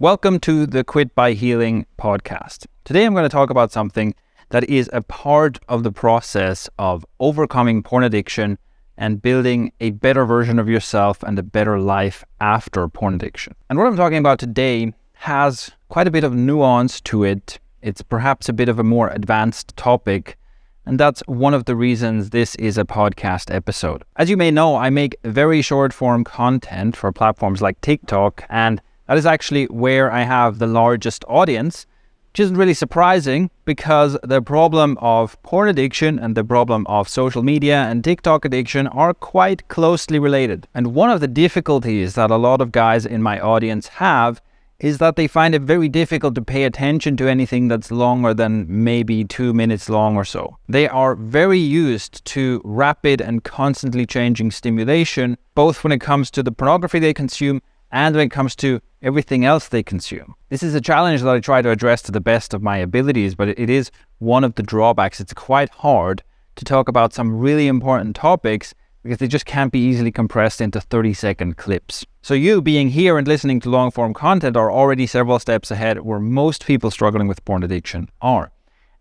Welcome to the Quit by Healing podcast. Today I'm going to talk about something that is a part of the process of overcoming porn addiction and building a better version of yourself and a better life after porn addiction. And what I'm talking about today has quite a bit of nuance to it. It's perhaps a bit of a more advanced topic, and that's one of the reasons this is a podcast episode. As you may know, I make very short form content for platforms like TikTok, and that is actually where I have the largest audience, which isn't really surprising because the problem of porn addiction and the problem of social media and TikTok addiction are quite closely related. And one of the difficulties that a lot of guys in my audience have is that they find it very difficult to pay attention to anything that's longer than maybe 2 minutes long or so. They are very used to rapid and constantly changing stimulation, both when it comes to the pornography they consume and when it comes to everything else they consume. This is a challenge that I try to address to the best of my abilities, but it is one of the drawbacks. It's quite hard to talk about some really important topics because they just can't be easily compressed into 30-second clips. So you being here and listening to long-form content are already several steps ahead where most people struggling with porn addiction are.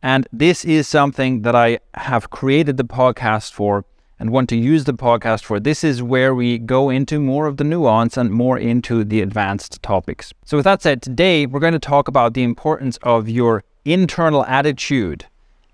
And this is something that I have created the podcast for and want to use the podcast for. This is where we go into more of the nuance and more into the advanced topics. So with that said, today we're going to talk about the importance of your internal attitude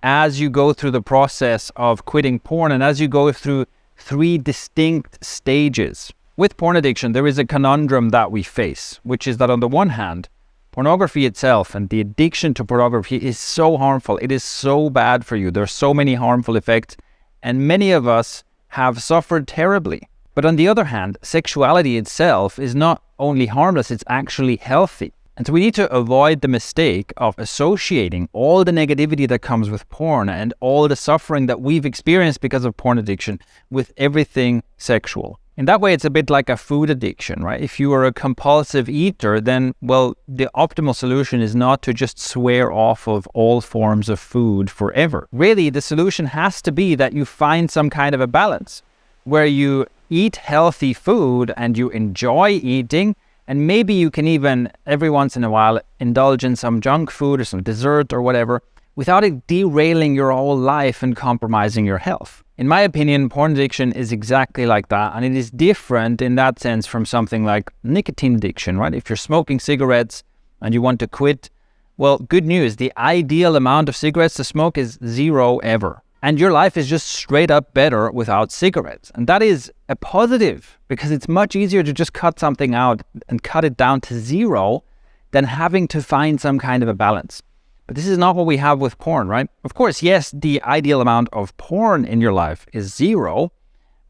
as you go through the process of quitting porn and as you go through 3 distinct stages. With porn addiction, there is a conundrum that we face, which is that on the one hand, pornography itself and the addiction to pornography is so harmful. It is so bad for you. There are so many harmful effects, and many of us have suffered terribly. But on the other hand, sexuality itself is not only harmless, it's actually healthy. And so we need to avoid the mistake of associating all the negativity that comes with porn and all the suffering that we've experienced because of porn addiction with everything sexual. In that way, it's a bit like a food addiction, right? If you are a compulsive eater, then, well, the optimal solution is not to just swear off of all forms of food forever. Really, the solution has to be that you find some kind of a balance where you eat healthy food and you enjoy eating, and maybe you can even, every once in a while, indulge in some junk food or some dessert or whatever without it derailing your whole life and compromising your health. In my opinion, porn addiction is exactly like that, and it is different in that sense from something like nicotine addiction, right? If you're smoking cigarettes and you want to quit, well, good news, the ideal amount of cigarettes to smoke is 0 ever. And your life is just straight up better without cigarettes. And that is a positive because it's much easier to just cut something out and cut it down to 0 than having to find some kind of a balance. But this is not what we have with porn, right? Of course, yes, the ideal amount of porn in your life is 0,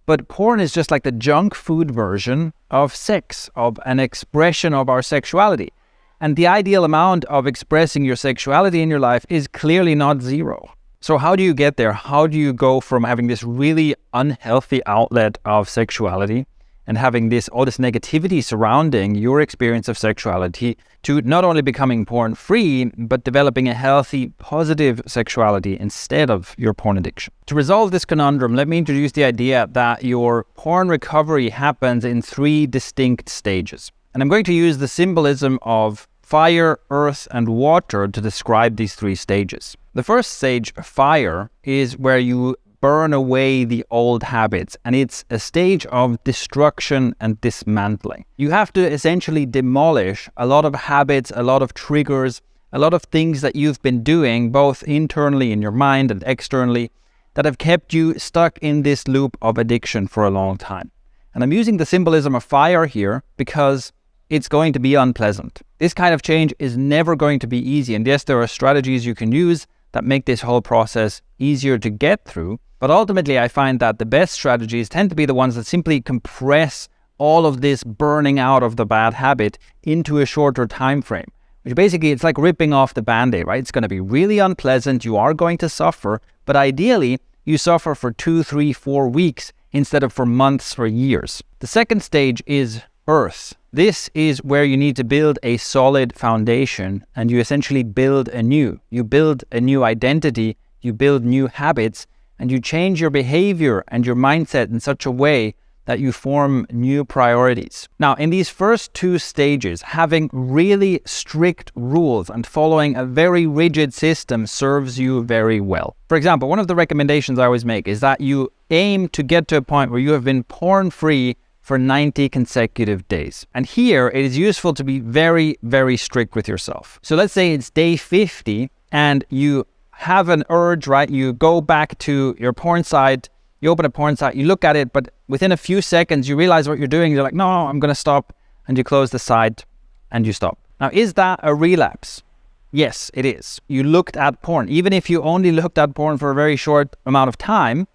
but porn is just like the junk food version of sex, of an expression of our sexuality. And the ideal amount of expressing your sexuality in your life is clearly not 0. So how do you get there? How do you go from having this really unhealthy outlet of sexuality and having all this negativity surrounding your experience of sexuality to not only becoming porn-free, but developing a healthy, positive sexuality instead of your porn addiction? To resolve this conundrum, let me introduce the idea that your porn recovery happens in 3 distinct stages. And I'm going to use the symbolism of fire, earth, and water to describe these 3 stages. The first stage, fire, is where you burn away the old habits, and it's a stage of destruction and dismantling. You have to essentially demolish a lot of habits, a lot of triggers, a lot of things that you've been doing both internally in your mind and externally that have kept you stuck in this loop of addiction for a long time. And I'm using the symbolism of fire here because it's going to be unpleasant. This kind of change is never going to be easy, and yes, there are strategies you can use that make this whole process easier to get through. But ultimately, I find that the best strategies tend to be the ones that simply compress all of this burning out of the bad habit into a shorter time frame. Which basically, it's like ripping off the Band-Aid, right? It's going to be really unpleasant. You are going to suffer. But ideally, you suffer for 2, 3, 4 weeks instead of for months or years. The second stage is earth. This is where you need to build a solid foundation and you essentially build anew. You build a new identity, you build new habits, and you change your behavior and your mindset in such a way that you form new priorities. Now, in these first two stages, having really strict rules and following a very rigid system serves you very well. For example, one of the recommendations I always make is that you aim to get to a point where you have been porn-free for 90 consecutive days. And here, it is useful to be very, very strict with yourself. So let's say it's day 50 and you have an urge, right? You go back to your porn site, you open a porn site, you look at it, but within a few seconds, you realize what you're doing. You're like, no, I'm going to stop. And you close the site and you stop. Now, is that a relapse? Yes, it is. You looked at porn. Even if you only looked at porn for a very short amount of time,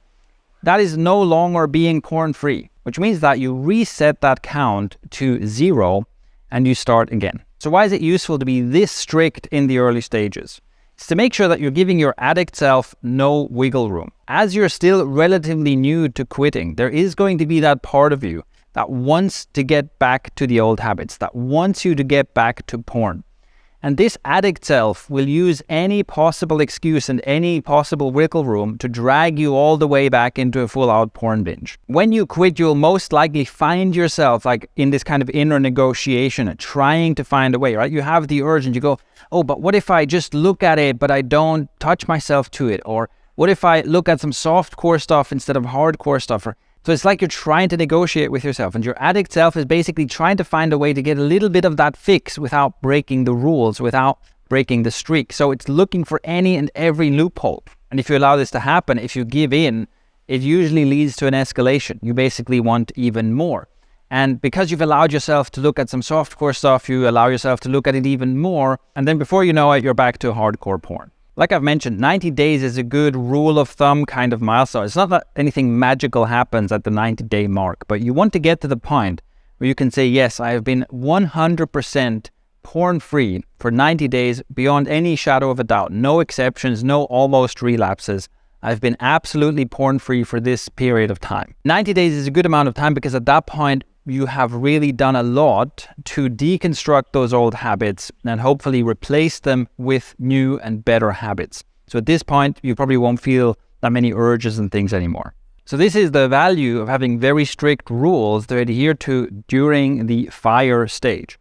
that is no longer being porn-free, which means that you reset that count to 0 and you start again. So why is it useful to be this strict in the early stages? It's to make sure that you're giving your addict self no wiggle room. As you're still relatively new to quitting, there is going to be that part of you that wants to get back to the old habits, that wants you to get back to porn. And this addict self will use any possible excuse and any possible wiggle room to drag you all the way back into a full-out porn binge. When you quit, you'll most likely find yourself like in this kind of inner negotiation and trying to find a way, right? You have the urge and you go, oh, but what if I just look at it, but I don't touch myself to it? Or what if I look at some softcore stuff instead of hardcore stuff? So it's like you're trying to negotiate with yourself, and your addict self is basically trying to find a way to get a little bit of that fix without breaking the rules, without breaking the streak. So it's looking for any and every loophole. And if you allow this to happen, if you give in, it usually leads to an escalation. You basically want even more. And because you've allowed yourself to look at some softcore stuff, you allow yourself to look at it even more. And then before you know it, you're back to hardcore porn. Like I've mentioned, 90 days is a good rule of thumb kind of milestone. It's not that anything magical happens at the 90-day mark, but you want to get to the point where you can say, yes, I have been 100% porn-free for 90 days beyond any shadow of a doubt. No exceptions, no almost relapses. I've been absolutely porn-free for this period of time. 90 days is a good amount of time because at that point, you have really done a lot to deconstruct those old habits and hopefully replace them with new and better habits. So at this point, you probably won't feel that many urges and things anymore. So this is the value of having very strict rules to adhere to during the fire stage.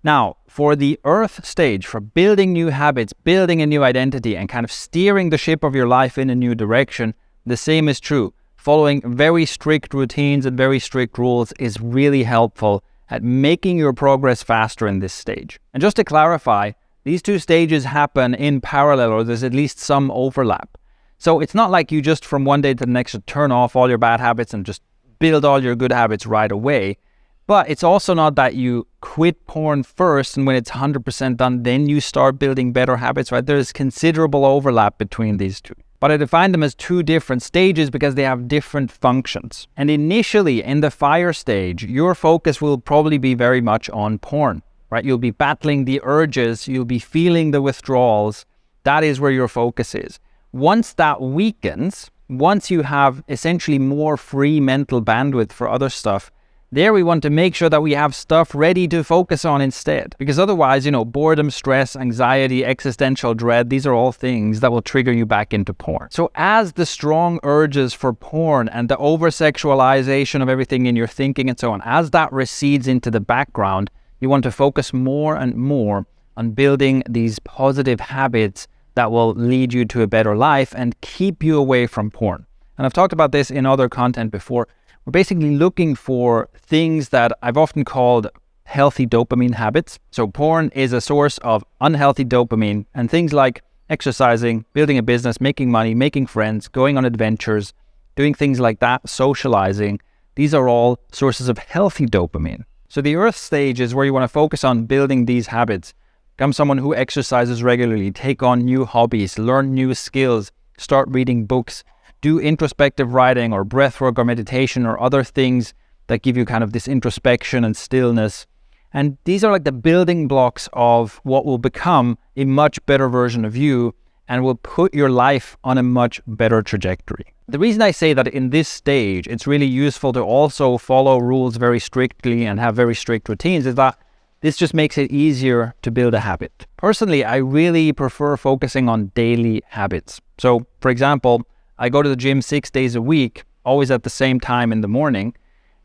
Now, for the earth stage, for building new habits, building a new identity, and kind of steering the ship of your life in a new direction, the same is true. Following very strict routines and very strict rules is really helpful at making your progress faster in this stage. And just to clarify, these two stages happen in parallel, or there's at least some overlap. So it's not like you just from one day to the next turn off all your bad habits and just build all your good habits right away. But it's also not that you quit porn first and when it's 100% done, then you start building better habits, right? There's considerable overlap between these two. But I define them as two different stages because they have different functions. And initially in the fire stage, your focus will probably be very much on porn, right? You'll be battling the urges, you'll be feeling the withdrawals. That is where your focus is. Once that weakens, once you have essentially more free mental bandwidth for other stuff, there we want to make sure that we have stuff ready to focus on instead. Because otherwise, boredom, stress, anxiety, existential dread, these are all things that will trigger you back into porn. So as the strong urges for porn and the over-sexualization of everything in your thinking and so on, as that recedes into the background, you want to focus more and more on building these positive habits that will lead you to a better life and keep you away from porn. And I've talked about this in other content before. We're basically looking for things that I've often called healthy dopamine habits. So porn is a source of unhealthy dopamine, and things like exercising, building a business, making money, making friends, going on adventures, doing things like that, socializing, these are all sources of healthy dopamine. So the earth stage is where you want to focus on building these habits. Become someone who exercises regularly, take on new hobbies, learn new skills, start reading books, do introspective writing or breathwork or meditation or other things that give you kind of this introspection and stillness. And these are like the building blocks of what will become a much better version of you and will put your life on a much better trajectory. The reason I say that in this stage, it's really useful to also follow rules very strictly and have very strict routines is that this just makes it easier to build a habit. Personally, I really prefer focusing on daily habits. So, for example, I go to the gym 6 days a week, always at the same time in the morning.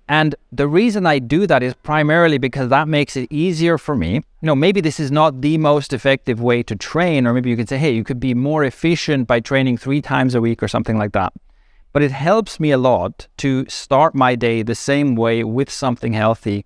And the reason I do that is primarily because that makes it easier for me. Maybe this is not the most effective way to train, or maybe you could say, hey, you could be more efficient by training 3 times a week or something like that. But it helps me a lot to start my day the same way with something healthy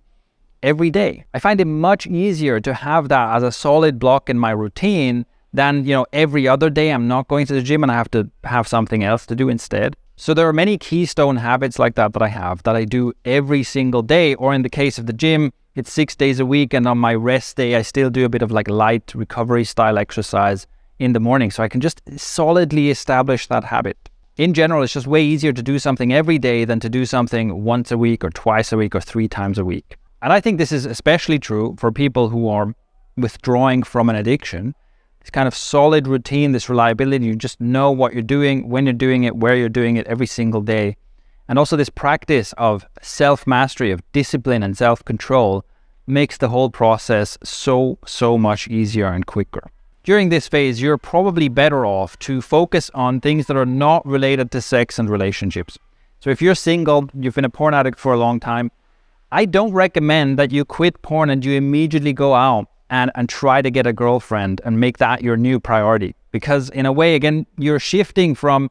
every day. I find it much easier to have that as a solid block in my routine than, every other day I'm not going to the gym and I have to have something else to do instead. So there are many keystone habits like that I have that I do every single day, or in the case of the gym, it's 6 days a week, and on my rest day, I still do a bit of like light recovery style exercise in the morning, so I can just solidly establish that habit. In general, it's just way easier to do something every day than to do something once a week or twice a week or 3 times a week. And I think this is especially true for people who are withdrawing from an addiction. This kind of solid routine, this reliability, you just know what you're doing, when you're doing it, where you're doing it every single day. And also this practice of self-mastery, of discipline and self-control makes the whole process so much easier and quicker. During this phase, you're probably better off to focus on things that are not related to sex and relationships. So if you're single, you've been a porn addict for a long time, I don't recommend that you quit porn and you immediately go out and try to get a girlfriend and make that your new priority. Because in a way, again, you're shifting from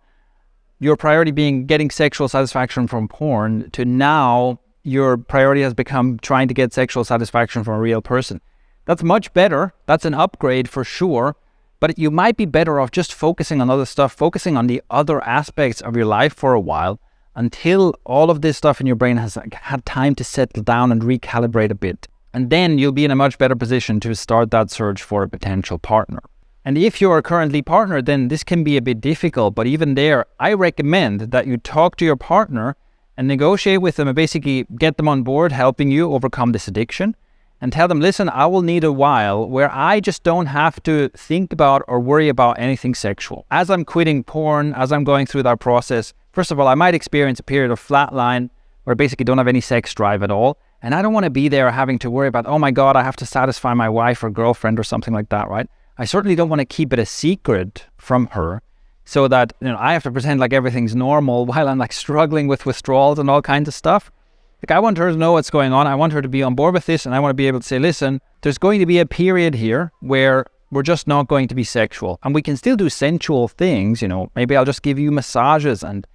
your priority being getting sexual satisfaction from porn to now your priority has become trying to get sexual satisfaction from a real person. That's much better. That's an upgrade for sure. But you might be better off just focusing on other stuff, focusing on the other aspects of your life for a while until all of this stuff in your brain has had time to settle down and recalibrate a bit. And then you'll be in a much better position to start that search for a potential partner. And if you are currently partnered, then this can be a bit difficult. But even there, I recommend that you talk to your partner and negotiate with them and basically get them on board helping you overcome this addiction. And tell them, listen, I will need a while where I just don't have to think about or worry about anything sexual. As I'm quitting porn, as I'm going through that process, first of all, I might experience a period of flatline where I basically don't have any sex drive at all. And I don't want to be there having to worry about, oh my God, I have to satisfy my wife or girlfriend or something like that, right? I certainly don't want to keep it a secret from her so that, I have to pretend like everything's normal while I'm like struggling with withdrawals and all kinds of stuff. Like, I want her to know what's going on. I want her to be on board with this, and I want to be able to say, listen, there's going to be a period here where we're just not going to be sexual. And we can still do sensual things, maybe I'll just give you massages and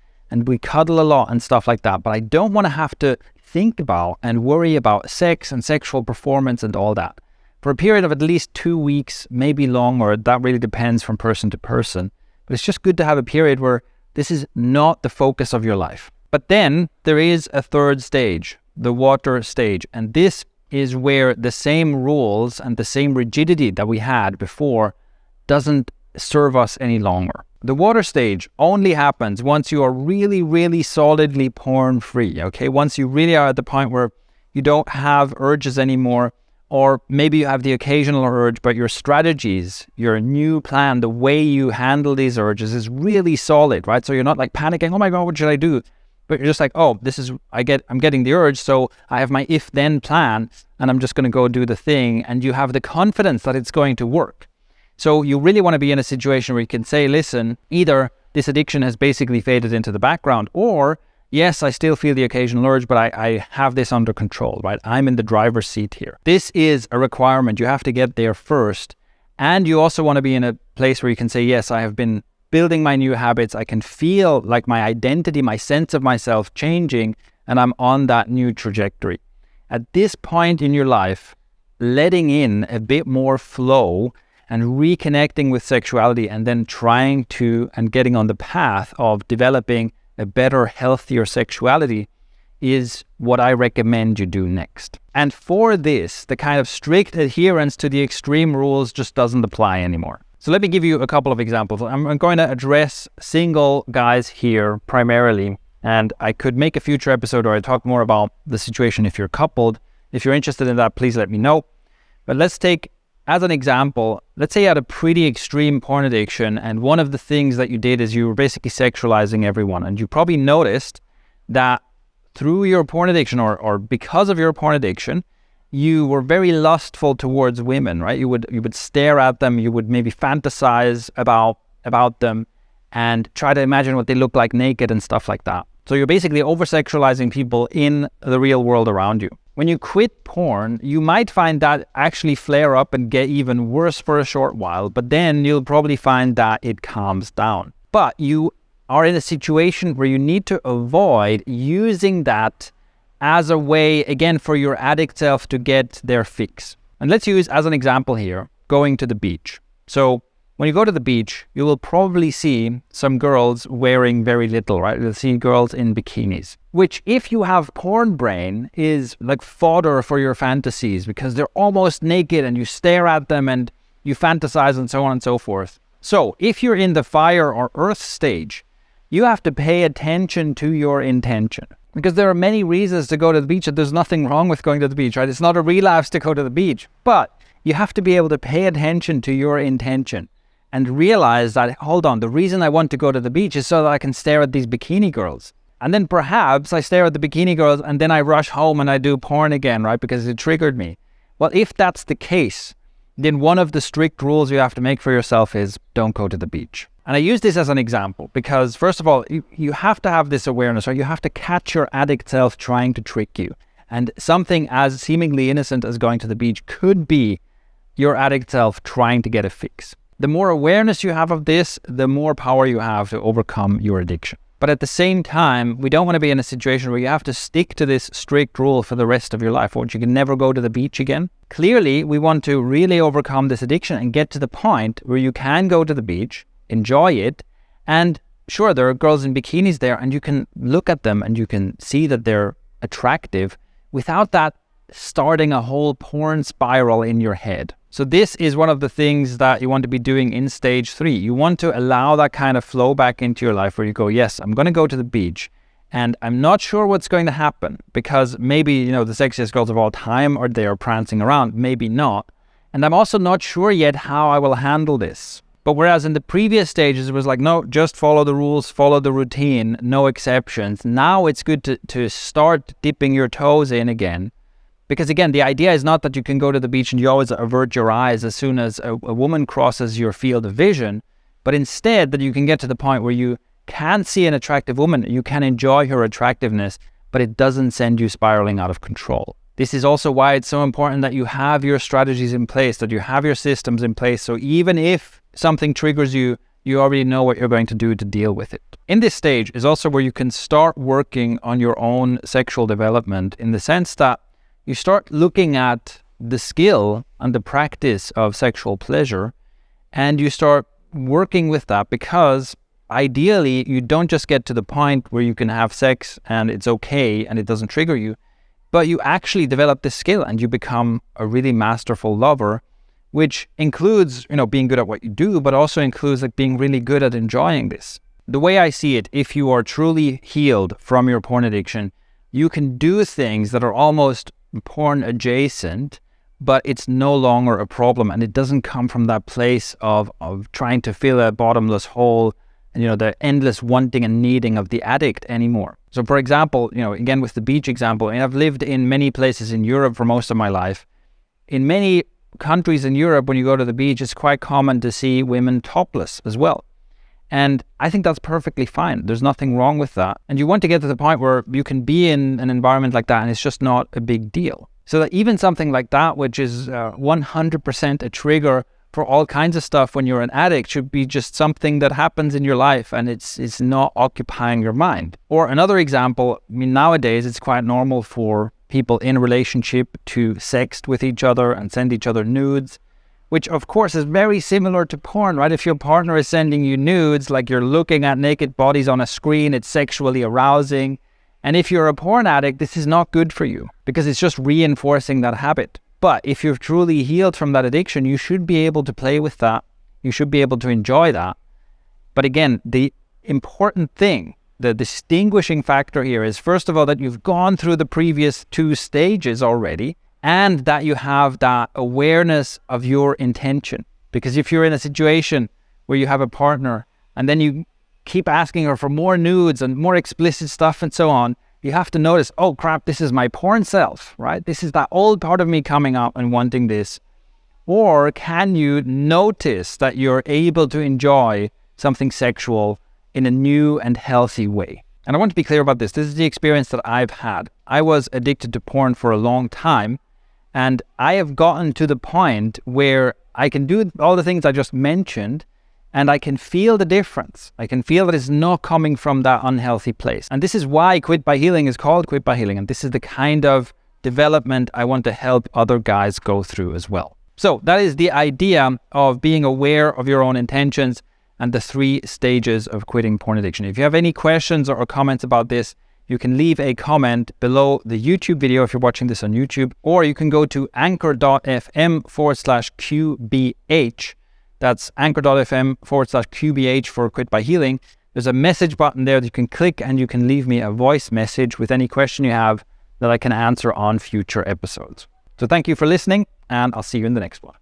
we cuddle a lot and stuff like that. But I don't want to have to think about and worry about sex and sexual performance and all that for a period of at least 2 weeks, maybe longer. That really depends from person to person. But it's just good to have a period where this is not the focus of your life. But then there is a third stage, the water stage. And this is where the same rules and the same rigidity that we had before doesn't serve us any longer. The water stage only happens once you are really, really solidly porn free, okay? Once you really are at the point where you don't have urges anymore, or maybe you have the occasional urge, but your strategies, your new plan, the way you handle these urges is really solid, right? So you're not like panicking, oh my God, what should I do? But you're just like, oh, I'm getting the urge, so I have my if-then plan, and I'm just going to go do the thing, and you have the confidence that it's going to work. So you really want to be in a situation where you can say, listen, either this addiction has basically faded into the background, or yes, I still feel the occasional urge, but I have this under control, right? I'm in the driver's seat here. This is a requirement. You have to get there first. And you also want to be in a place where you can say, yes, I have been building my new habits. I can feel like my identity, my sense of myself changing, and I'm on that new trajectory. At this point in your life, letting in a bit more flow and reconnecting with sexuality, and then trying to and getting on the path of developing a better, healthier sexuality is what I recommend you do next. And for this, the kind of strict adherence to the extreme rules just doesn't apply anymore. So let me give you a couple of examples. I'm going to address single guys here primarily, and I could make a future episode where I talk more about the situation if you're coupled. If you're interested in that, please let me know. But let's take, as an example, let's say you had a pretty extreme porn addiction, and one of the things that you did is you were basically sexualizing everyone. And you probably noticed that through your porn addiction or because of your porn addiction, you were very lustful towards women, right? You would stare at them, you would maybe fantasize about them and try to imagine what they look like naked and stuff like that. So you're basically over-sexualizing people in the real world around you. When you quit porn, you might find that actually flare up and get even worse for a short while, but then you'll probably find that it calms down. But you are in a situation where you need to avoid using that as a way, again, for your addict self to get their fix. And let's use, as an example here, going to the beach. So when you go to the beach, you will probably see some girls wearing very little, right? You'll see girls in bikinis, which, if you have porn brain, is like fodder for your fantasies, because they're almost naked and you stare at them and you fantasize and so on and so forth. So if you're in the fire or earth stage, you have to pay attention to your intention, because there are many reasons to go to the beach, and there's nothing wrong with going to the beach, right? It's not a relapse to go to the beach, but you have to be able to pay attention to your intention and realize that, hold on, the reason I want to go to the beach is so that I can stare at these bikini girls. And then perhaps I stare at the bikini girls and then I rush home and I do porn again, right? Because it triggered me. Well, if that's the case, then one of the strict rules you have to make for yourself is don't go to the beach. And I use this as an example because, first of all, you have to have this awareness, or you have to catch your addict self trying to trick you. And something as seemingly innocent as going to the beach could be your addict self trying to get a fix. The more awareness you have of this, the more power you have to overcome your addiction. But at the same time, we don't want to be in a situation where you have to stick to this strict rule for the rest of your life, or you can never go to the beach again. Clearly, we want to really overcome this addiction and get to the point where you can go to the beach, enjoy it, and sure, there are girls in bikinis there, and you can look at them and you can see that they're attractive without that starting a whole porn spiral in your head. So this is one of the things that you want to be doing in stage 3. You want to allow that kind of flow back into your life where you go, yes, I'm going to go to the beach and I'm not sure what's going to happen, because maybe, the sexiest girls of all time or they are prancing around, maybe not. And I'm also not sure yet how I will handle this. But whereas in the previous stages, it was like, no, just follow the rules, follow the routine, no exceptions. Now it's good to start dipping your toes in again. Because again, the idea is not that you can go to the beach and you always avert your eyes as soon as a woman crosses your field of vision, but instead that you can get to the point where you can see an attractive woman, you can enjoy her attractiveness, but it doesn't send you spiraling out of control. This is also why it's so important that you have your strategies in place, that you have your systems in place, so even if something triggers you, you already know what you're going to do to deal with it. In this stage is also where you can start working on your own sexual development, in the sense that you start looking at the skill and the practice of sexual pleasure, and you start working with that, because ideally you don't just get to the point where you can have sex and it's okay and it doesn't trigger you, but you actually develop this skill and you become a really masterful lover, which includes, being good at what you do, but also includes like being really good at enjoying this. The way I see it, if you are truly healed from your porn addiction, you can do things that are almost porn adjacent, but it's no longer a problem, and it doesn't come from that place of trying to fill a bottomless hole and the endless wanting and needing of the addict anymore. So for example, again with the beach example, and I've lived in many places in Europe for most of my life. In many countries in Europe, when you go to the beach, it's quite common to see women topless as well. And I think that's perfectly fine. There's nothing wrong with that. And you want to get to the point where you can be in an environment like that and it's just not a big deal. So that even something like that, which is 100% a trigger for all kinds of stuff when you're an addict, should be just something that happens in your life and it's not occupying your mind. Or another example, nowadays it's quite normal for people in a relationship to sext with each other and send each other nudes, which of course is very similar to porn, right? If your partner is sending you nudes, like you're looking at naked bodies on a screen, it's sexually arousing. And if you're a porn addict, this is not good for you, because it's just reinforcing that habit. But if you're truly healed from that addiction, you should be able to play with that. You should be able to enjoy that. But again, the important thing, the distinguishing factor here is, first of all, that you've gone through the previous 2 stages already, and that you have that awareness of your intention. Because if you're in a situation where you have a partner and then you keep asking her for more nudes and more explicit stuff and so on, you have to notice, oh crap, this is my porn self, right? This is that old part of me coming up and wanting this. Or can you notice that you're able to enjoy something sexual in a new and healthy way? And I want to be clear about this. This is the experience that I've had. I was addicted to porn for a long time, and I have gotten to the point where I can do all the things I just mentioned, and I can feel the difference. I can feel that it's not coming from that unhealthy place. And this is why Quit by Healing is called Quit by Healing. And this is the kind of development I want to help other guys go through as well. So that is the idea of being aware of your own intentions and the 3 stages of quitting porn addiction. If you have any questions or comments about this, you can leave a comment below the YouTube video if you're watching this on YouTube, or you can go to anchor.fm/QbH. That's anchor.fm/QbH for Quit by Healing. There's a message button there that you can click, and you can leave me a voice message with any question you have that I can answer on future episodes. So thank you for listening, and I'll see you in the next one.